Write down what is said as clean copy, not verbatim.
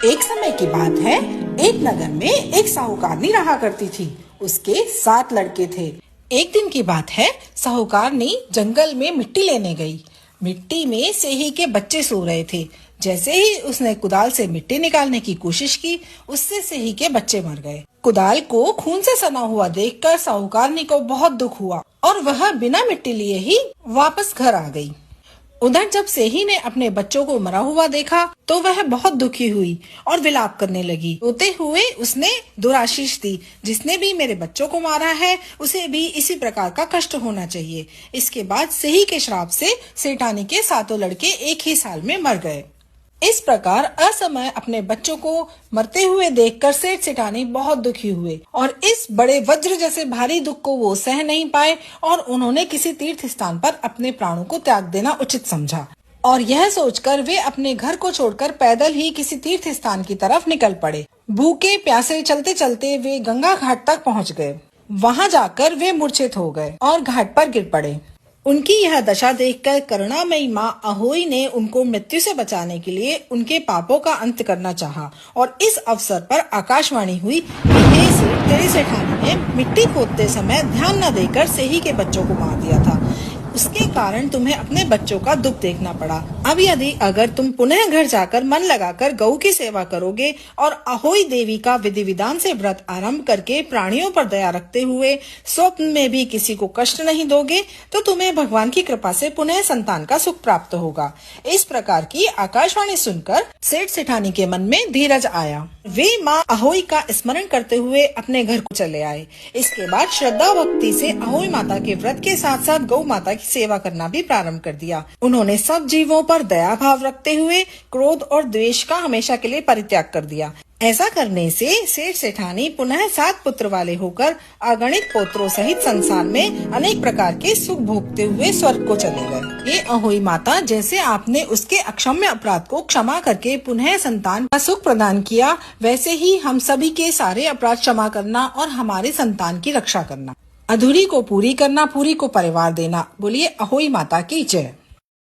एक समय की बात है, एक नगर में एक साहूकारनी रहा करती थी। उसके 7 लड़के थे। एक दिन की बात है, साहूकारनी जंगल में मिट्टी लेने गई। मिट्टी में सेही के बच्चे सो रहे थे। जैसे ही उसने कुदाल से मिट्टी निकालने की कोशिश की, उससे सेही के बच्चे मर गए। कुदाल को खून से सना हुआ देखकर साहूकारनी को बहुत दुख हुआ और वह बिना मिट्टी लिए ही वापस घर आ गई। उधर जब सेही ने अपने बच्चों को मरा हुआ देखा तो वह बहुत दुखी हुई और विलाप करने लगी। रोते हुए उसने दुराशीष दी, जिसने भी मेरे बच्चों को मारा है उसे भी इसी प्रकार का कष्ट होना चाहिए। इसके बाद सेही के श्राप से सेठानी के 7 लड़के एक ही साल में मर गए। इस प्रकार असमय अपने बच्चों को मरते हुए देखकर सेठ सेठानी बहुत दुखी हुए और इस बड़े वज्र जैसे भारी दुख को वो सह नहीं पाए और उन्होंने किसी तीर्थ स्थान पर अपने प्राणों को त्याग देना उचित समझा। और यह सोचकर वे अपने घर को छोड़कर पैदल ही किसी तीर्थ स्थान की तरफ निकल पड़े। भूखे प्यासे चलते चलते वे गंगा घाट तक पहुँच गए। वहाँ जाकर वे मूर्छित हो गए और घाट पर गिर पड़े। उनकी यह दशा देखकर करुणामयी माँ अहोई ने उनको मृत्यु से बचाने के लिए उनके पापों का अंत करना चाहा और इस अवसर पर आकाशवाणी हुई कि हे सेठ, तेरी सेठानी ने मिट्टी खोदते समय ध्यान न देकर सेही के बच्चों को मार दिया था। उसके कारण तुम्हें अपने बच्चों का दुख देखना पड़ा। अब यदि अगर तुम पुनः घर जाकर मन लगाकर गऊ की सेवा करोगे और अहोई देवी का विधि विधान से व्रत आरंभ करके प्राणियों पर दया रखते हुए स्वप्न में भी किसी को कष्ट नहीं दोगे तो तुम्हें भगवान की कृपा से पुनः संतान का सुख प्राप्त होगा। इस प्रकार की आकाशवाणी सुनकर सेठ सेठानी के मन में धीरज आया। वे माँ अहोई का स्मरण करते हुए अपने घर को चले आए। इसके बाद श्रद्धा भक्ति से अहोई माता के व्रत के साथ साथ गौ माता की सेवा करना भी प्रारंभ कर दिया। उन्होंने सब जीवों पर दया भाव रखते हुए क्रोध और द्वेष का हमेशा के लिए परित्याग कर दिया। ऐसा करने से सेठ सेठानी पुनः 7 पुत्र वाले होकर अगणित पुत्रों सहित संसार में अनेक प्रकार के सुख भोगते हुए स्वर्ग को चले गए। ये अहोई माता, जैसे आपने उसके अक्षम्य अपराध को क्षमा करके पुनः संतान का सुख प्रदान किया, वैसे ही हम सभी के सारे अपराध क्षमा करना और हमारे संतान की रक्षा करना। अधूरी को पूरी करना, पूरी को परिवार देना। बोलिए अहोई माता की जय।